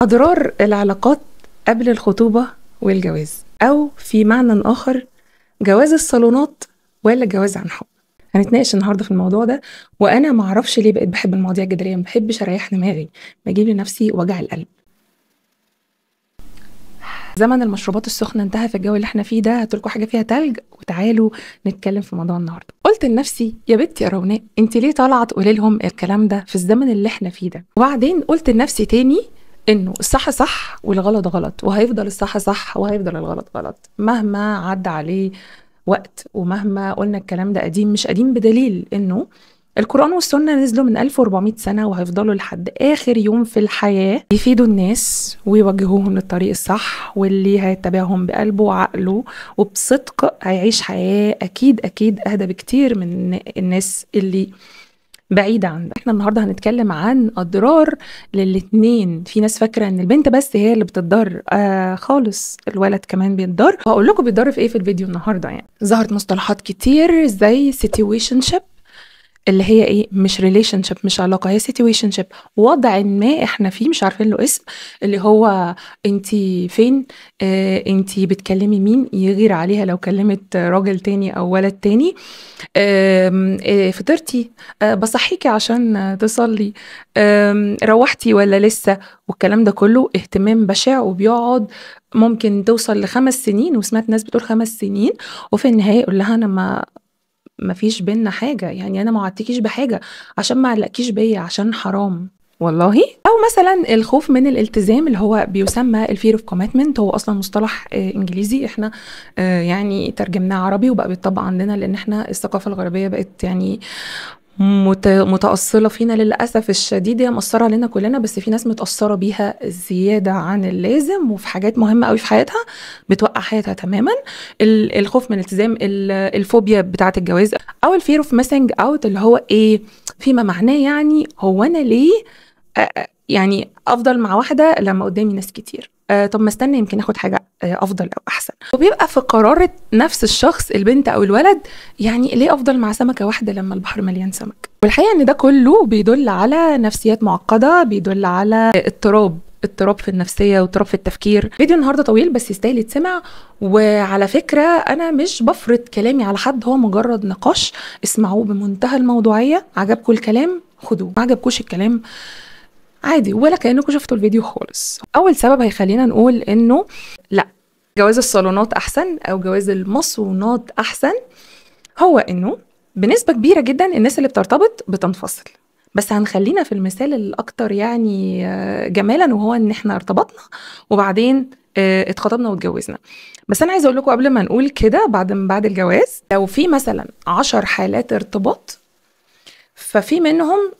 أضرار العلاقات قبل الخطوبة والجواز، أو في معنى آخر جواز الصالونات ولا جواز عن حب. هنتناقش النهارده في الموضوع ده. وأنا معرفش ليه بقيت بحب المواضيع الجدلية، مبحبش أريح دماغي، بجيب لنفسي وجع القلب. زمن المشروبات السخنة انتهى في الجو اللي احنا فيه ده. هاتولكوا حاجة فيها تلج وتعالوا نتكلم في موضوع النهارده. قلت لنفسي يا بنتي يا روناء، انت ليه طالعة تقولي لهم الكلام ده في الزمن اللي احنا فيه ده؟ وبعدين قلت لنفسي تاني انه الصح صح والغلط غلط، وهيفضل الصح صح وهيفضل الغلط غلط مهما عدى عليه وقت، ومهما قلنا الكلام ده قديم مش قديم، بدليل انه القرآن والسنة نزلوا من 1400 سنة وهيفضلوا لحد آخر يوم في الحياة يفيدوا الناس ويوجهوهم للطريق الصح، واللي هيتبعهم بقلبه وعقله وبصدق هيعيش حياة أكيد أكيد أهدى بكتير من الناس اللي بعيدة عن ده. احنا النهاردة هنتكلم عن أضرار للاتنين. في ناس فاكرة ان البنت بس هي اللي بتتضر، خالص الولد كمان بيتضر. وهقول لكم بيتضر في ايه في الفيديو النهاردة. يعني ظهرت مصطلحات كتير زي situationship، اللي هي ايه؟ مش ريليشن شيب، مش علاقه، هي سيتويشن شيب، وضع ما احنا فيه مش عارفين له اسم، اللي هو انتي فين، انتي بتكلمي مين، يغير عليها لو كلمت راجل تاني او ولد تاني، فطرتي، بصحيكي عشان تصلي، روحتي ولا لسه، والكلام ده كله اهتمام بشع وبيقعد ممكن توصل ل5 سنين. وسمعت ناس بتقول 5 سنين، وفي النهايه يقول لها انا ما فيش بينا حاجة، يعني أنا ما وعدتكيش بحاجة عشان ما علقكيش بيا، عشان حرام والله. أو مثلا الخوف من الالتزام اللي هو بيسمى الفير اوف كوميتمنت، هو أصلا مصطلح إنجليزي، إحنا يعني ترجمناه عربي وبقى بيتطبق عندنا، لأن إحنا الثقافة الغربية بقت يعني متأصلة فينا للأسف الشديد. هي مأثرة علينا كلنا، بس في ناس متأثرة بيها زيادة عن اللازم، وفي حاجات مهمة قوي في حياتها بتوقع حياتها تماما. الخوف من الالتزام، الفوبيا بتاعة الجواز، أو الفير اوف ميسنج اوت، اللي هو إيه فيما معناه يعني هو أنا ليه يعني أفضل مع واحدة لما قدامي ناس كتير؟ طب ما استنى يمكن اخد حاجه افضل او احسن. وبيبقى في قرارة نفس الشخص، البنت او الولد، يعني ليه افضل مع سمكه واحده لما البحر مليان سمك؟ والحقيقه ان ده كله بيدل على نفسيات معقده، بيدل على اضطراب في النفسيه واضطراب في التفكير. فيديو النهارده طويل بس يستاهل يتسمع. وعلى فكره انا مش بفرض كلامي على حد، هو مجرد نقاش، اسمعوه بمنتهى الموضوعيه. عجبكم الكلام خدوه، ما عجبكوش الكلام عادي، ولا كأنكم شفتوا الفيديو خالص. أول سبب هيخلينا نقول إنه لا، جواز الصالونات أحسن أو جواز المصونات أحسن، هو إنه بنسبة كبيرة جدا الناس اللي بترتبط بتنفصل. بس هنخلينا في المثال الأكتر يعني جمالا، وهو إن إحنا ارتبطنا وبعدين اتخطبنا واتجوزنا. بس أنا عايزة أقول لكم قبل ما نقول كده، بعد الجواز لو في مثلا 10 حالات ارتباط، ففي منهم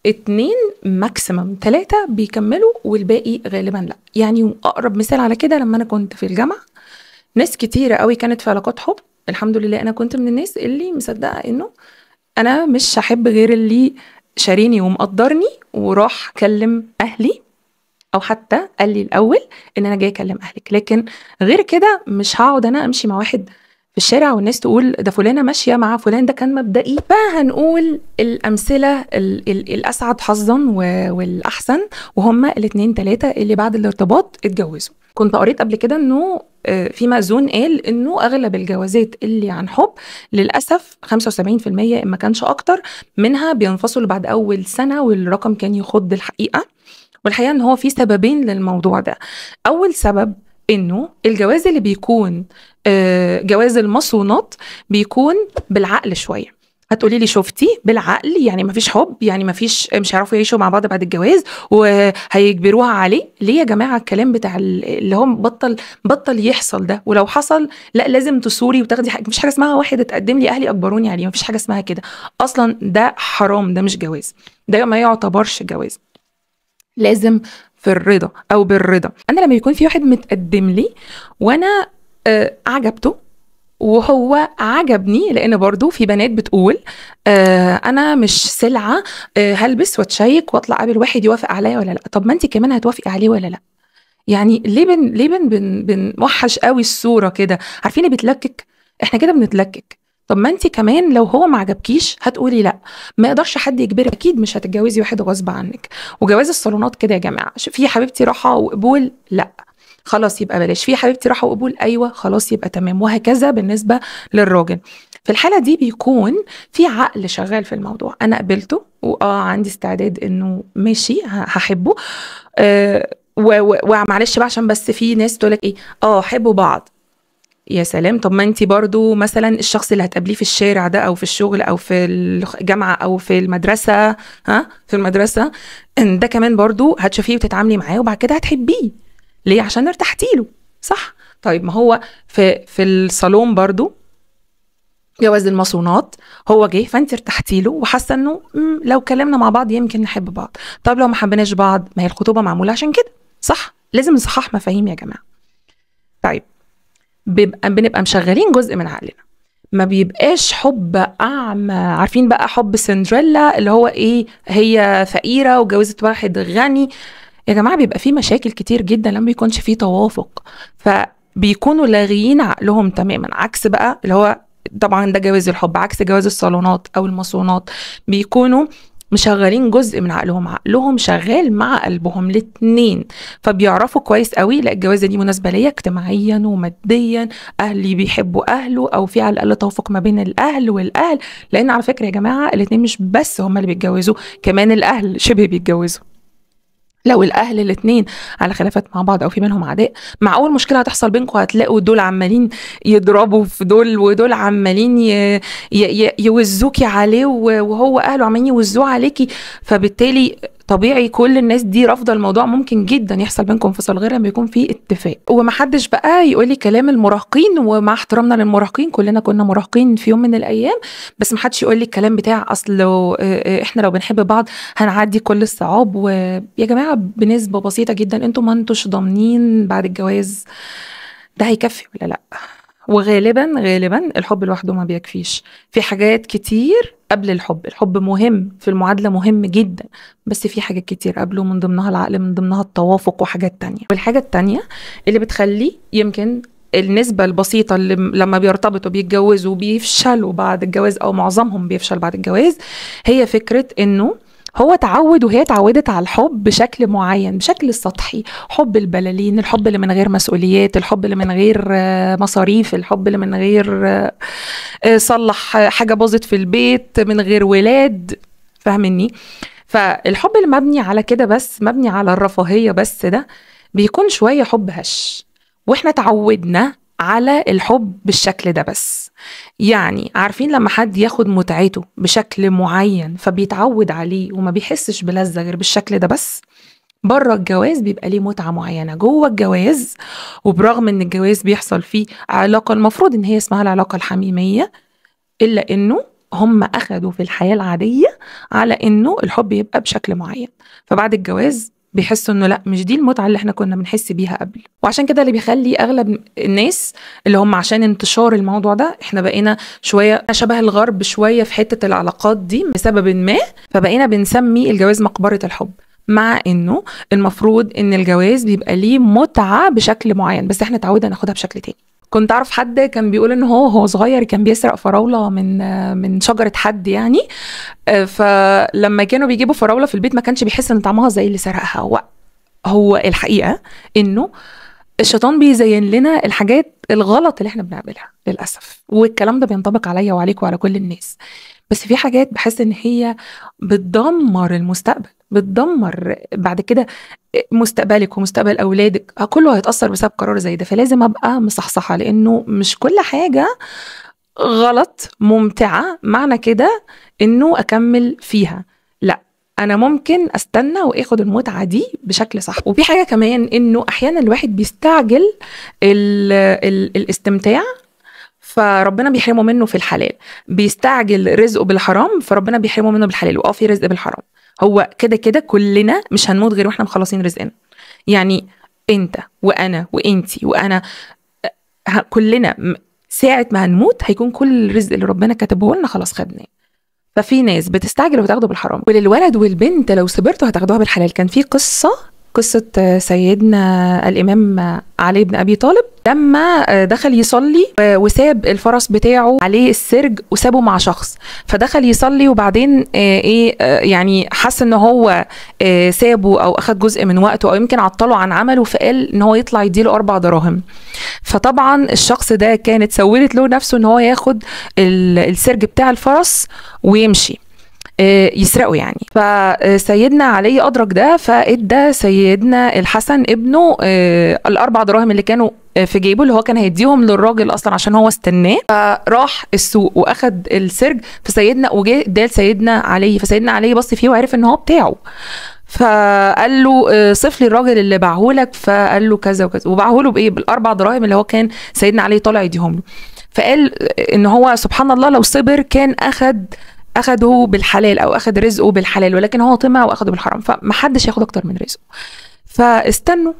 2 ماكسيمم 3 بيكملوا والباقي غالبا لا. يعني اقرب مثال على كده لما انا كنت في الجامعه، ناس كتيره قوي كانت في علاقات حب. الحمد لله انا كنت من الناس اللي مصدقه انه انا مش هحب غير اللي شاريني ومقدرني، وراح كلم اهلي، او حتى قال لي الاول ان انا جاي اكلم اهلك، لكن غير كده مش هقعد انا امشي مع واحد في الشارع والناس تقول ده فلانه ماشيه مع فلان. ده كان مبدئي. فهنقول الامثله الاسعد حظا والاحسن، وهم 2 3 اللي بعد الارتباط اتجوزوا. كنت قريت قبل كده انه في مأذون قال انه اغلب الجوازات اللي عن حب للاسف 75% ما كانش اكتر منها بينفصلوا بعد اول سنه، والرقم كان يخض الحقيقه. والحقيقة ان هو في سببين للموضوع ده. اول سبب انه الجواز اللي بيكون جواز المصونات بيكون بالعقل شوية. هتقولي لي شفتي بالعقل يعني مفيش حب، يعني مش هيعرفوا يعيشوا مع بعض بعد الجواز وهيجبروها عليه؟ ليه يا جماعة الكلام بتاع اللي هو بطل يحصل ده؟ ولو حصل لا لازم تصوري وتاخدي حاجة. مفيش حاجة اسمها واحد اتقدم لي اهلي اجبروني عليه، مفيش حاجة اسمها كده اصلا، ده حرام، ده مش جواز، ده ما يعتبرش جواز. لازم في الرضا او بالرضا. انا لما يكون في واحد متقدم لي وانا عجبته وهو عجبني، لان برضو في بنات بتقول انا مش سلعة هلبس واتشيك واطلع قابل واحد يوافق عليا ولا لا. طب ما انت كمان هتوافقي عليه ولا لا؟ يعني ليه بنوحش قوي الصورة كده؟ عارفين اللي بتلكك؟ احنا كده بنتلكك. طب ما انت كمان لو هو ما عجبكيش هتقولي لا. ما يقدرش حد يجبرك، اكيد مش هتتجوزي واحد غصب عنك. وجواز الصالونات كده يا جماعه، في حبيبتي راحه وقبول، لا خلاص يبقى بلاش. في حبيبتي راحه وقبول، ايوه خلاص يبقى تمام. وهكذا بالنسبه للراجل. في الحاله دي بيكون في عقل شغال في الموضوع، انا قبلته عندي استعداد انه ماشي هحبه. ومعلش بقى، عشان بس في ناس تقول لك ايه، حبوا بعض. يا سلام، طب ما انت برضو مثلا الشخص اللي هتقابليه في الشارع ده او في الشغل او في الجامعه او في المدرسه، في المدرسه ده كمان برضو هتشوفيه وتتعاملي معاه وبعد كده هتحبيه. ليه؟ عشان ارتحتي له، صح؟ طيب ما هو في الصالون برضو جواز المصونات، هو جه فانت ارتحتي له وحاسه انه لو كلمنا مع بعض يمكن نحب بعض. طب لو ما حبيناش بعض، ما هي الخطوبه معموله عشان كده، صح؟ لازم نصحح مفاهيم يا جماعه. طيب بنبقى مشغلين جزء من عقلنا، ما بيبقاش حب اعمى. عارفين بقى حب سندريلا اللي هو ايه، هي فقيره وجوزت واحد غني؟ يا جماعه بيبقى فيه مشاكل كتير جدا لما بيكونش فيه توافق، فبيكونوا لاغيين عقلهم تماما. عكس بقى اللي هو طبعا ده جواز الحب، عكس جواز الصالونات او المصونات، بيكونوا مشغلين جزء من عقلهم شغال مع قلبهم الاتنين. فبيعرفوا كويس قوي، لا الجوازه دي مناسبه ليا اجتماعيا وماديا، اهلي بيحبوا اهله، او في على الاقل توافق ما بين الاهل والاهل. لان على فكره يا جماعه الاتنين مش بس هما اللي بيتجوزوا، كمان الاهل شبه بيتجوزوا. لو الاهل الاثنين على خلافات مع بعض او في منهم عداء، مع اول مشكله هتحصل بينكم هتلاقوا دول عمالين يضربوا في دول، ودول عمالين يوزوكي عليه، وهو اهله عمالين يوزوه عليكي. فبالتالي طبيعي كل الناس دي رافضه الموضوع. ممكن جدا يحصل بينكم انفصال غير لما يكون في اتفاق. ومحدش بقى يقول لي كلام المراهقين، ومع احترامنا للمراهقين كلنا كنا مراهقين في يوم من الايام، بس محدش يقول لي الكلام بتاع اصل احنا لو بنحب بعض هنعدي كل الصعاب. ويا جماعه بنسبه بسيطه جدا انتوا ما انتوش ضامنين بعد الجواز ده هيكفي ولا لا. وغالبا الحب لوحده ما بيكفيش، في حاجات كتير قبل الحب. الحب مهم في المعادلة، مهم جدا، بس في حاجات كتير قبله، من ضمنها العقل، من ضمنها التوافق وحاجات تانية. والحاجة التانية اللي بتخلي يمكن النسبة البسيطة اللي لما بيرتبطوا بيتجوزوا بيفشلوا بعد الجواز، أو معظمهم بيفشل بعد الجواز، هي فكرة إنه هو تعود وهي تعودت على الحب بشكل معين، بشكل سطحي، حب البلالين، الحب اللي من غير مسؤوليات، الحب اللي من غير مصاريف، الحب اللي من غير صلح حاجة باظت في البيت، من غير ولاد، فاهمني؟ فالحب اللي مبني على كده بس، مبني على الرفاهية بس، ده بيكون شوية حب هش. واحنا تعودنا على الحب بالشكل ده بس. يعني عارفين لما حد ياخد متعته بشكل معين فبيتعود عليه وما بيحسش بلذة غير بالشكل ده بس. بره الجواز بيبقى ليه متعة معينة، جوه الجواز وبرغم ان الجواز بيحصل فيه علاقة المفروض ان هي اسمها العلاقة الحميمية، الا انه هم اخدوا في الحياة العادية على انه الحب يبقى بشكل معين، فبعد الجواز بيحسوا انه لا، مش دي المتعة اللي احنا كنا بنحس بيها قبل. وعشان كده اللي بيخلي اغلب الناس اللي هم عشان انتشار الموضوع ده، احنا بقينا شوية شبه الغرب شوية في حتة العلاقات دي بسبب ما، فبقينا بنسمي الجواز مقبرة الحب، مع انه المفروض ان الجواز بيبقى ليه متعة بشكل معين، بس احنا تعودنا ناخدها بشكل تاني. كنت اعرف حد كان بيقول ان هو صغير كان بيسرق فراولة من شجرة حد يعني، فلما كانوا بيجيبوا فراولة في البيت ما كانش بيحس ان طعمها زي اللي سرقها. هو الحقيقة انه الشيطان بيزين لنا الحاجات الغلط اللي احنا بنعملها للأسف، والكلام ده بينطبق عليا وعليك وعلى كل الناس. بس في حاجات بحس ان هي بتدمر المستقبل، بتدمر بعد كده مستقبلك ومستقبل اولادك، كله هيتأثر بسبب قرار زي ده. فلازم ابقى مصحصحة، لانه مش كل حاجة غلط ممتعة معنى كده انه اكمل فيها، لا، انا ممكن استنى واخد المتعة دي بشكل صح. وفي حاجة كمان، انه احيانا الواحد بيستعجل الاستمتاع فربنا بيحرمه منه في الحلال، بيستعجل رزقه بالحرام فربنا بيحرمه منه بالحلال. في رزق بالحرام، هو كده كده كلنا مش هنموت غير واحنا مخلصين رزقنا. يعني انت وانا وانتي وانا كلنا ساعة ما هنموت هيكون كل الرزق اللي ربنا كتبه لنا خلاص خدناه. ففي ناس بتستعجل وتاخده بالحرام، وللولد والبنت لو صبرتوا هتاخدوها بالحلال. كان في قصة قصة سيدنا الإمام علي بن أبي طالب لما دخل يصلي وساب الفرس بتاعه عليه السرج وسابه مع شخص، فدخل يصلي وبعدين يعني حس ان هو سابه او اخد جزء من وقته او يمكن عطله عن عمله، فقال ان هو يطلع يديله 4 دراهم. فطبعا الشخص ده كانت سولت له نفسه ان هو ياخد السرج بتاع الفرس ويمشي يسرقوا يعني. فسيدنا علي أدرك ده، فادى سيدنا الحسن ابنه ال4 دراهم اللي كانوا في جيبه، اللي هو كان هيديهم للراجل اصلا عشان هو استناه. فراح السوق واخد السرج فسيدنا وجه اداه لسيدنا علي، فسيدنا علي بص فيه وعرف ان هو بتاعه، فقال له صف لي الراجل اللي باعهولك، فقال له كذا وكذا، وباعهوله بايه؟ بال4 دراهم اللي هو كان سيدنا علي طالع يديهم له. فقال ان هو سبحان الله لو صبر كان اخده بالحلال او اخد رزقه بالحلال، ولكن هو طمع واخده بالحرام، فمحدش ياخد اكتر من رزقه. فاستنوا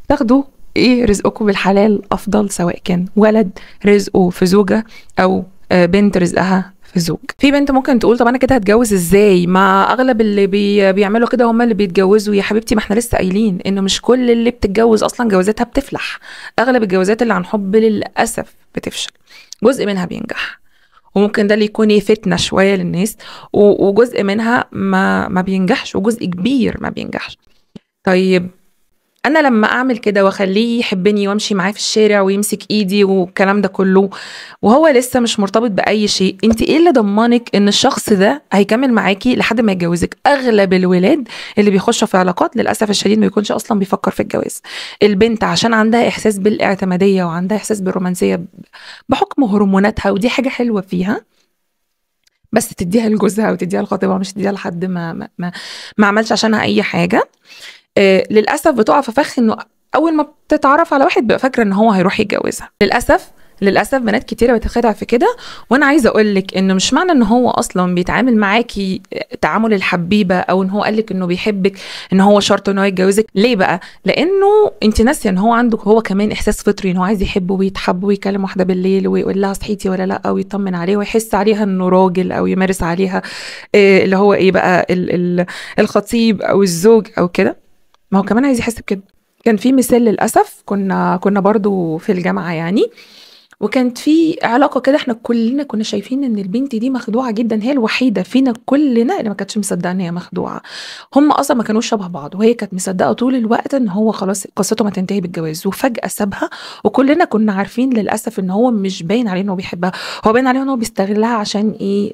تاخدوا ايه رزقكم بالحلال افضل، سواء كان ولد رزقه في زوجة او بنت رزقها في زوج. في بنت ممكن تقول طب انا كده هتجوز ازاي؟ ما اغلب اللي بيعملوا كده هم اللي بيتجوزوا. يا حبيبتي ما احنا لسه قايلين انه مش كل اللي بتتجوز اصلا جوازاتها بتفلح. اغلب الجوازات اللي عن حب للاسف بتفشل، جزء منها بينجح، وممكن ده اللي يكون فتنة شوية للناس، وجزء منها ما بينجحش، وجزء كبير ما بينجحش. طيب انا لما اعمل كده واخليه يحبني وامشي معاه في الشارع ويمسك ايدي والكلام ده كله وهو لسه مش مرتبط باي شيء، انت ايه اللي ضمنك ان الشخص ده هيكمل معاكي لحد ما يتجوزك؟ اغلب الولاد اللي بيخشوا في علاقات للاسف الشديد ما يكونش اصلا بيفكر في الجواز. البنت عشان عندها احساس بالاعتماديه وعندها احساس بالرومانسيه بحكم هرموناتها، ودي حاجه حلوه فيها، بس تديها لجوزها وتديها لخطيبها، مش تديها لحد ما عملش عشانها اي حاجه. للاسف بتقع في فخ انه اول ما بتتعرف على واحد بقى فاكره ان هو هيروح يتجوزها. للاسف بنات كتيره بتتخدع في كده. وانا عايزه اقول لك انه مش معنى ان هو اصلا بيتعامل معاكي تعامل الحبيبه او ان هو قال لك انه بيحبك ان هو شرط ان هو يتجوزك. ليه بقى؟ لانه انت ناسيه ان هو عنده هو كمان احساس فطري ان هو عايز يحب ويتحب ويكلم واحده بالليل ويقول لها صحيتي ولا لا، او يطمن عليها ويحس عليها انه راجل، او يمارس عليها اللي هو ايه بقى الخطيب او الزوج او كده. ما هو كمان عايز يحس بكده. كان في مثال للاسف، كنا برضو في الجامعه يعني، وكانت في علاقه كده احنا كلنا كنا شايفين ان البنت دي مخدوعه جدا، هي الوحيده فينا كلنا اللي ما كانتش مصدقه ان هي مخدوعه. هم اصلا ما كانوش شبه بعض، وهي كانت مصدقه طول الوقت ان هو خلاص قصته ما تنتهي بالجواز، وفجاه سابها. وكلنا كنا عارفين للاسف ان هو مش باين عليه انه بيحبها، هو باين عليه ان هو بيستغلها عشان ايه؟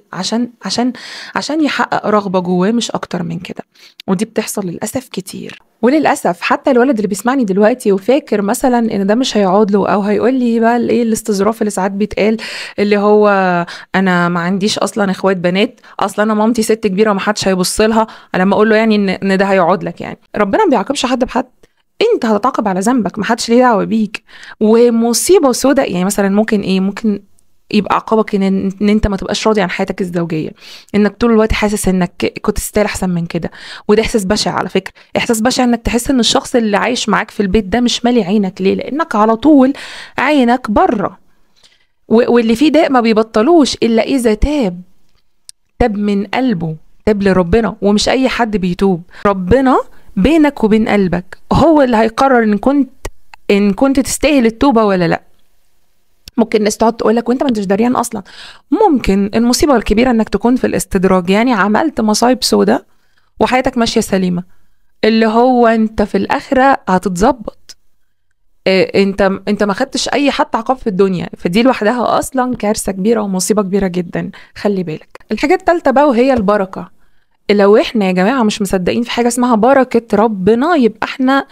عشان يحقق رغبه جواه مش اكتر من كده. ودي بتحصل للاسف كتير. وللاسف حتى الولد اللي بيسمعني دلوقتي وفاكر مثلا ان ده مش هيقعد له، او هيقول لي بقى ايه الاستظراف اللي ساعات بيتقال، اللي هو انا ما عنديش اصلا اخوات بنات، اصلا انا مامتي ست كبيره وما حدش هيبص لها، لما اقول له يعني ان ده هيقعد لك. يعني ربنا ما بيعاقبش حد بحد، انت هتتعاقب على ذنبك، ما حدش ليه دعوه بيك. ومصيبه سوداء يعني مثلا ممكن يبقى عقابك ان انت ما تبقاش راضي عن حياتك الزوجيه، انك طول الوقت حاسس انك كنت تستاهل احسن من كده. وده احساس بشع على فكره، احساس بشع انك تحس ان الشخص اللي عايش معاك في البيت ده مش مالي عينك. ليه؟ لانك على طول عينك بره، واللي فيه داء ما بيبطلوش الا اذا تاب من قلبه، تاب لربنا. ومش اي حد بيتوب، ربنا بينك وبين قلبك هو اللي هيقرر ان كنت تستاهل التوبه ولا لا. ممكن الناس تقعد تقول لك وانت ما انتش دريان اصلا. ممكن المصيبه الكبيره انك تكون في الاستدراج، يعني عملت مصايب سودة وحياتك ماشيه سليمه، اللي هو انت في الاخره هتتظبط. انت ما خدتش اي حتى عقاب في الدنيا، فدي لوحدها اصلا كارثه كبيره ومصيبه كبيره جدا. خلي بالك. الحاجه الثالثه بقى وهي البركه. لو احنا يا جماعه مش مصدقين في حاجه اسمها بركه ربنا، يبقى احنا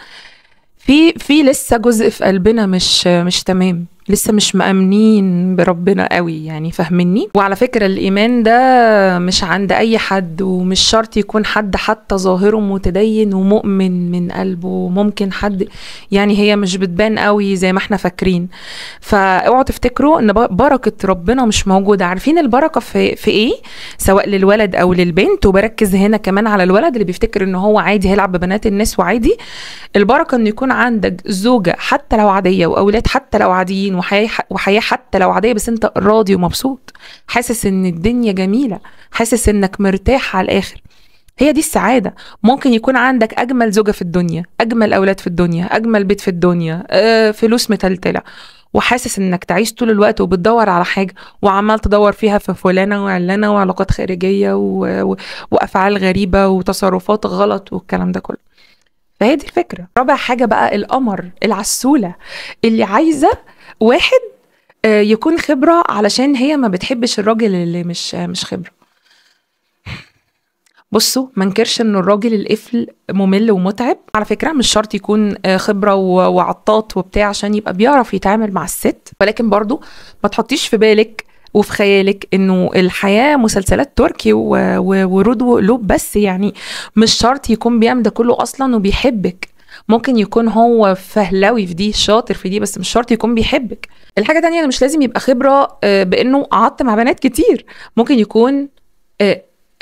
في لسه جزء في قلبنا مش تمام، لسه مش مأمنين بربنا قوي يعني، فاهمني؟ وعلى فكرة الإيمان ده مش عند أي حد، ومش شرط يكون حد حتى ظاهره متدين ومؤمن من قلبه. ممكن حد يعني هي مش بتبان قوي زي ما احنا فاكرين. فاوعوا تفتكروا ان بركة ربنا مش موجودة. عارفين البركة في ايه؟ سواء للولد او للبنت، وبركز هنا كمان على الولد اللي بيفتكر ان هو عادي هيلعب ببنات الناس وعادي. البركة ان يكون عندك زوجة حتى لو عادية، واولاد حتى لو عاديين، وحياة حتى لو عادية، بس انت راضي ومبسوط، حاسس ان الدنيا جميلة، حاسس انك مرتاح على الاخر. هي دي السعادة. ممكن يكون عندك أجمل زوجة في الدنيا، أجمل أولاد في الدنيا، أجمل بيت في الدنيا، فلوس متلتلة، وحاسس إنك تعيش طول الوقت وبتدور على حاجة، وعمال تدور فيها في فلانة وعلانة وعلاقات خارجية وأفعال غريبة وتصرفات غلط والكلام ده كله. فهي دي الفكرة. رابع حاجة بقى القمر العسولة اللي عايزة واحد يكون خبرة، علشان هي ما بتحبش الراجل اللي مش خبرة. بصوا، ما انكرش ان الراجل القفل ممل ومتعب على فكرة. مش شرط يكون خبرة وعطاط وبتاع عشان يبقى بيعرف يتعامل مع الست، ولكن برضو ما تحطيش في بالك وفي خيالك انه الحياة مسلسلات تركي ورود وقلوب بس. يعني مش شرط يكون بيعمل ده كله اصلا وبيحبك. ممكن يكون هو فهلوي في دي، شاطر في دي، بس مش شرط يكون بيحبك. الحاجة تانية، أنا مش لازم يبقى خبرة بأنه قعدت مع بنات كتير. ممكن يكون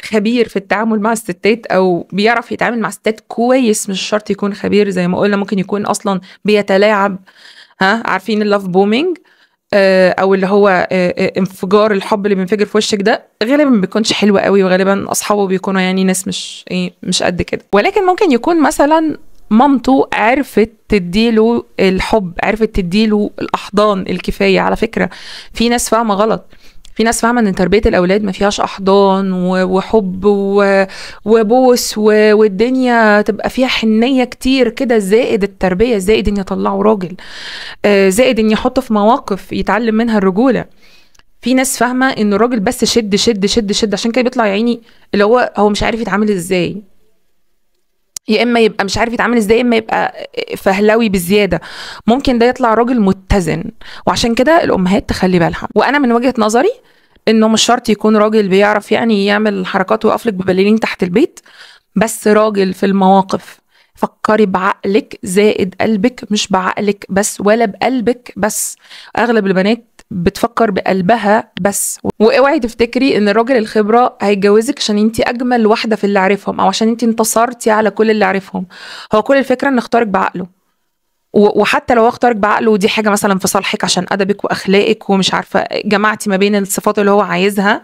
خبير في التعامل مع الستات، أو بيعرف يتعامل مع الستات كويس. مش شرط يكون خبير زي ما قلنا، ممكن يكون أصلا بيتلاعب. عارفين اللاف بومينج، او اللي هو انفجار الحب اللي بينفجر في وشك ده، غالبا ما بيكونش حلو قوي، وغالبا اصحابه بيكونوا يعني ناس مش قد كده. ولكن ممكن يكون مثلا مامته عرفت تديله الحب، عرفت تديله الاحضان الكفايه. على فكره في ناس فاهمه غلط، في ناس فاهمه ان تربيه الاولاد ما فيهاش احضان وحب وبوس والدنيا تبقى فيها حنيه كتير كده، زائد التربيه، زائد ان يطلعوا راجل، زائد ان يحطه في مواقف يتعلم منها الرجوله. في ناس فاهمه ان الراجل بس شد شد شد شد، عشان كده بيطلع يعيني اللي هو مش عارف يتعامل ازاي. يا اما يبقى مش عارف يتعامل ازاي، يا اما يبقى فهلوي بزياده. ممكن ده يطلع راجل متزن. وعشان كده الامهات تخلي بالها. وانا من وجهه نظري انه مش شرط يكون راجل بيعرف يعني يعمل حركات ويقفلك ببلالين تحت البيت، بس راجل في المواقف. فكري بعقلك زائد قلبك، مش بعقلك بس ولا بقلبك بس. اغلب البنات بتفكر بقلبها بس. واوعي تفتكري ان الراجل الخبره هيتجوزك عشان انت اجمل واحده في اللي عارفهم، او عشان انت انتصرتي على كل اللي عارفهم. هو كل الفكره ان اختارك بعقله. وحتى لو اختارك بعقله، ودي حاجه مثلا في صالحك عشان ادبك واخلاقك ومش عارفه جمعتي ما بين الصفات اللي هو عايزها،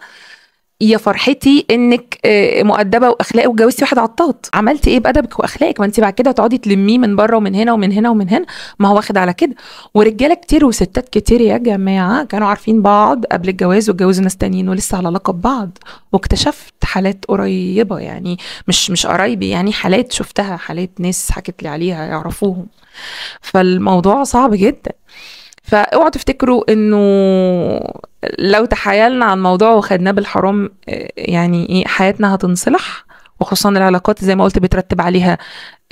يا فرحتي انك مؤدبه واخلاقي واتجوزتي واحد عطاط. عملتي ايه بادبك واخلاقك؟ ما انت بعد كده هتقعدي تلميه من بره ومن هنا ومن هنا ومن هنا. ما هو واخد على كده. ورجاله كتير وستات كتير يا جماعه كانوا عارفين بعض قبل الجواز واتجوزوا ناس تانيين ولسه على علاقه ببعض. واكتشفت حالات قريبه، يعني مش قرايبي، يعني حالات شفتها، حالات ناس حكت لي عليها يعرفوهم. فالموضوع صعب جدا. فاوعوا تفتكروا انه لو تحايلنا على الموضوع وخدناه بالحرام يعني ايه حياتنا هتنصلح. وخصوصا العلاقات زي ما قلت بترتب عليها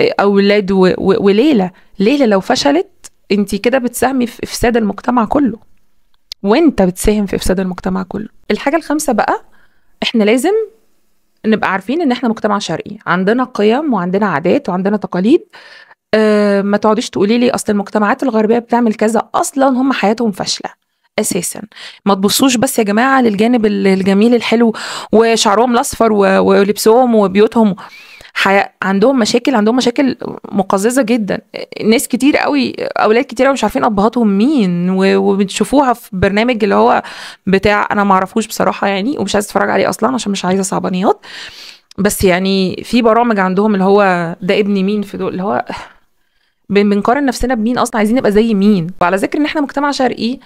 اولاد وليله لو فشلت انت كده بتساهمي في افساد المجتمع كله، وانت بتساهم في افساد المجتمع كله. الحاجه الخامسه بقى، احنا لازم نبقى عارفين ان احنا مجتمع شرقي، عندنا قيم وعندنا عادات وعندنا تقاليد. ما تقعديش تقولي لي اصل المجتمعات الغربيه بتعمل كذا، اصلا هم حياتهم فاشله اساسا. ما تبصوش بس يا جماعه للجانب الجميل الحلو وشعرهم الاصفر ولبسهم وبيوتهم. عندهم مشاكل مقززه جدا. ناس كتير قوي، اولاد كتير قوي مش عارفين ابهاتهم مين، وبتشوفوها في برنامج اللي هو بتاع انا ما اعرفوش بصراحه يعني، ومش عايزه اتفرج عليه اصلا عشان مش عايزه صعبانيات. بس يعني في برامج عندهم اللي هو ده ابن مين في دول، اللي هو بنقارن نفسنا بمين اصلا، عايزين نبقى زي مين. وعلى ذكر ان احنا مجتمع شرقي،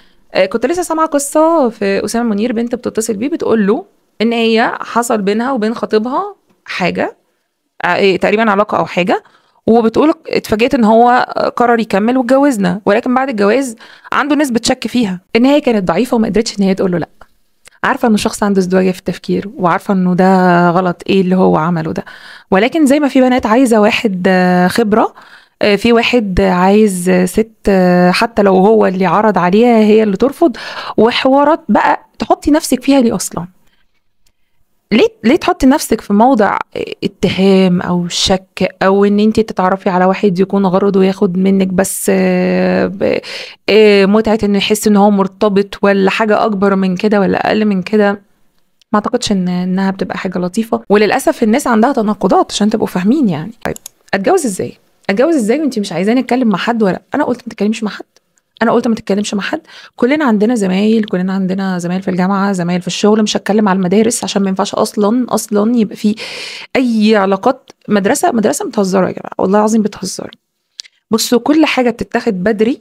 كنت لسه سامعه قصه في اسامه منير، بنت بتتصل بيه بتقول له ان هي حصل بينها وبين خطيبها حاجه، تقريبا علاقه او حاجه، وبتقول اتفاجئت ان هو قرر يكمل واتجوزنا، ولكن بعد الجواز عنده نسبه شك فيها ان هي كانت ضعيفه وما قدرتش ان هي تقول له لا. عارفه انه شخص عنده ازدواجيه في التفكير، وعارفه انه ده غلط ايه اللي هو عمله ده. ولكن زي ما في بنات عايزه واحد خبره، في واحد عايز ست حتى لو هو اللي عرض عليها هي اللي ترفض. وحوارات بقى تحطي نفسك فيها ليه اصلا؟ ليه تحطي نفسك في موضع اتهام او شك، او ان انت تتعرفي على واحد يكون غرضه ياخد منك بس متعة انه يحس ان هو مرتبط، ولا حاجة اكبر من كده ولا اقل من كده. ما اعتقدش انها بتبقى حاجة لطيفة. وللاسف الناس عندها تناقضات عشان تبقوا فاهمين يعني. طيب اتجوز ازاي وانت مش عايزاني اتكلم مع حد؟ ولا انا قلت ما تتكلميش مع حد؟ انا قلت ما تتكلمش مع حد. كلنا عندنا زمايل، كلنا عندنا زمايل في الجامعه، زمايل في الشغل. مش هتكلم على المدارس عشان ما ينفعش اصلا يبقى في اي علاقات. مدرسه بتهزروا يا جماعه، والله العظيم بتهزروا. بصوا، كل حاجه بتتاخد بدري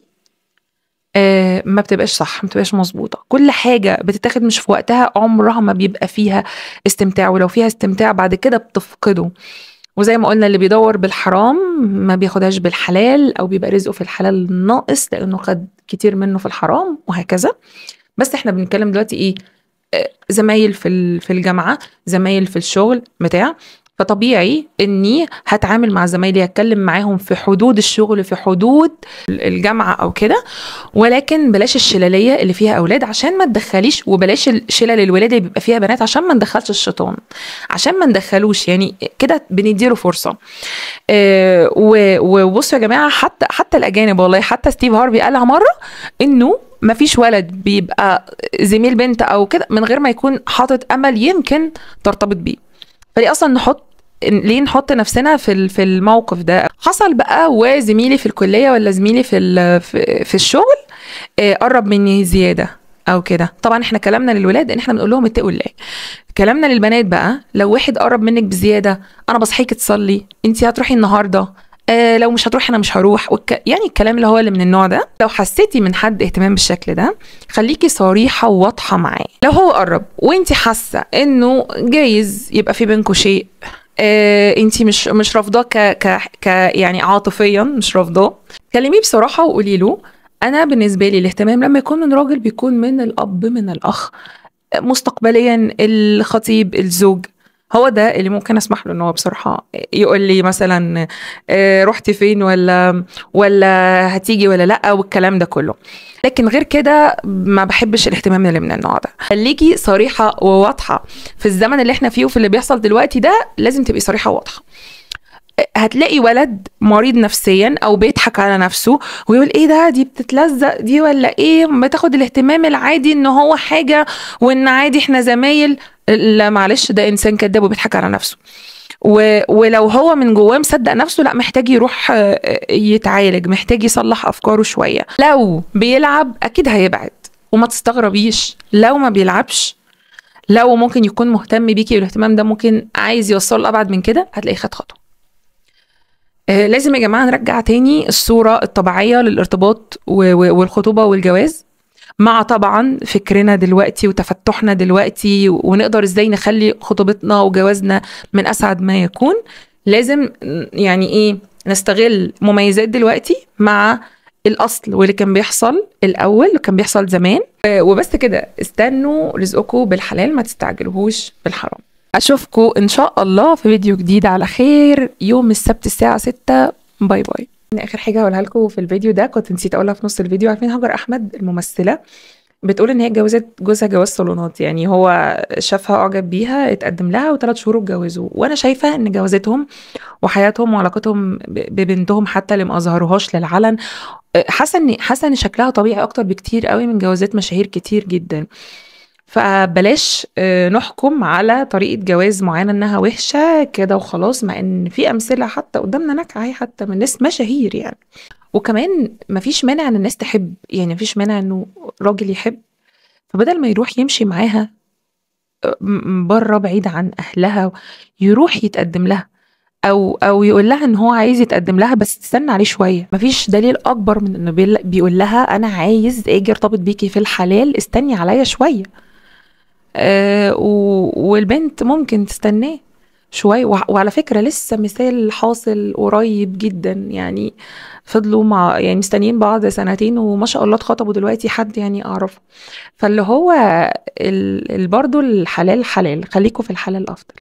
ما بتبقاش صح، ما بتبقاش مظبوطه. كل حاجه بتتاخد مش في وقتها عمرها ما بيبقى فيها استمتاع، ولو فيها استمتاع بعد كده بتفقده. وزي ما قلنا، اللي بيدور بالحرام ما بياخدهاش بالحلال، او بيبقى رزقه في الحلال ناقص لانه خد كتير منه في الحرام، وهكذا. بس احنا بنتكلم دلوقتي ايه؟ زمايل في الجامعه، زمايل في الشغل بتاع. فطبيعي اني هتعامل مع زمايلي، هتكلم معاهم في حدود الشغل، في حدود الجامعه او كده. ولكن بلاش الشلاليه اللي فيها اولاد عشان ما تدخليش، وبلاش الشلل الولاد اللي بيبقى فيها بنات عشان ما ندخلش الشيطان، عشان ما ندخلوش. يعني كده بنديله فرصه. وبصوا يا جماعه، حتى الاجانب، والله حتى ستيف هارفي قالها مره، انه ما فيش ولد بيبقى زميل بنت او كده من غير ما يكون حاطط امل يمكن ترتبط بيه. فليه اصلا ليه نحط نفسنا في الموقف ده؟ حصل بقى وزميلي في الكليه ولا زميلي في الشغل قرب مني زياده او كده. طبعا احنا كلامنا للولاد ان احنا بنقول لهم اتقوا الله. كلامنا للبنات بقى، لو واحد قرب منك بزياده، انا بصحيك تصلي، انت هتروحي النهارده، لو مش هتروحي انا مش هروح، يعني الكلام اللي من النوع ده. لو حسيتي من حد اهتمام بالشكل ده، خليكي صريحه وواضحه معاه. لو هو قرب وانت حاسه انه جايز يبقى في بينكم شيء، انت مش رافضاه يعني عاطفيا مش رافضاه، كلميه بصراحه وقولي له انا بالنسبه لي الاهتمام لما يكون من راجل بيكون من الاب، من الاخ، مستقبليا الخطيب، الزوج. هو ده اللي ممكن اسمح له ان هو بصراحه يقول لي مثلا رحتي فين، ولا هتيجي ولا لا، والكلام ده كله. لكن غير كده ما بحبش الاهتمام اللي من النوع ده. خليكي صريحه وواضحه. في الزمن اللي احنا فيه وفي اللي بيحصل دلوقتي ده لازم تبقي صريحه وواضحه. هتلاقي ولد مريض نفسيا او بيضحك على نفسه ويقول ايه ده، دي بتتلزق دي ولا ايه، بتاخد الاهتمام العادي ان هو حاجه، وان عادي احنا زمايل. لا معلش، ده انسان كذاب وبيضحك على نفسه. ولو هو من جواه مصدق نفسه، لا محتاج يروح يتعالج، محتاج يصلح افكاره شويه. لو بيلعب اكيد هيبعد، وما تستغربيش لو ما بيلعبش. لو ممكن يكون مهتم بيكي والاهتمام ده ممكن عايز يوصل ابعد من كده، هتلاقيه خد خطوه. لازم يا جماعه نرجع تاني الصوره الطبيعيه للارتباط والخطوبه والجواز، مع طبعا فكرنا دلوقتي وتفتحنا دلوقتي، ونقدر ازاي نخلي خطوبتنا وجوازنا من اسعد ما يكون. لازم يعني ايه، نستغل مميزات دلوقتي مع الاصل واللي كان بيحصل الاول، اللي كان بيحصل زمان. وبس كده، استنوا رزقكم بالحلال، ما تستعجلوهوش بالحرام. اشوفكم ان شاء الله في فيديو جديد على خير يوم السبت الساعه 6. باي باي. اخر حاجه هقولها لكم في الفيديو ده كنت نسيت اقولها في نص الفيديو. عارفين هاجر احمد الممثله؟ بتقول ان هي اتجوزت جوزها جواز صالونات. يعني هو شافها اعجب بيها، اتقدم لها، و3 شهور اتجوزوا. وانا شايفه ان جوازتهم وحياتهم وعلاقتهم ببنتهم حتى اللي ما اظهروهاش للعلن، حاسه ان شكلها طبيعي اكتر بكتير قوي من جوازات مشاهير كتير جدا. فبلاش نحكم على طريقة جواز معينة انها وحشة كده وخلاص، مع ان في امثلة حتى قدامنا ناجحة اهي، حتى من ناس مشاهير يعني. وكمان مفيش مانع ان الناس تحب، يعني مفيش مانع انه راجل يحب، فبدل ما يروح يمشي معاها بره بعيد عن اهلها، يروح يتقدم لها، او يقول لها ان هو عايز يتقدم لها بس تستنى عليه شويه. مفيش دليل اكبر من انه بيقول لها انا عايز اجي ارتبط بيكي في الحلال، استني عليا شويه. والبنت ممكن تستناه شوية. وعلى فكرة لسه مثال حاصل قريب جدا، يعني فضلوا يعني مستنيين بعض 2 وما شاء الله اتخطبوا دلوقتي، حد يعني اعرفه. فاللي هو برضو الحلال حلال، خليكوا في الحلال افضل.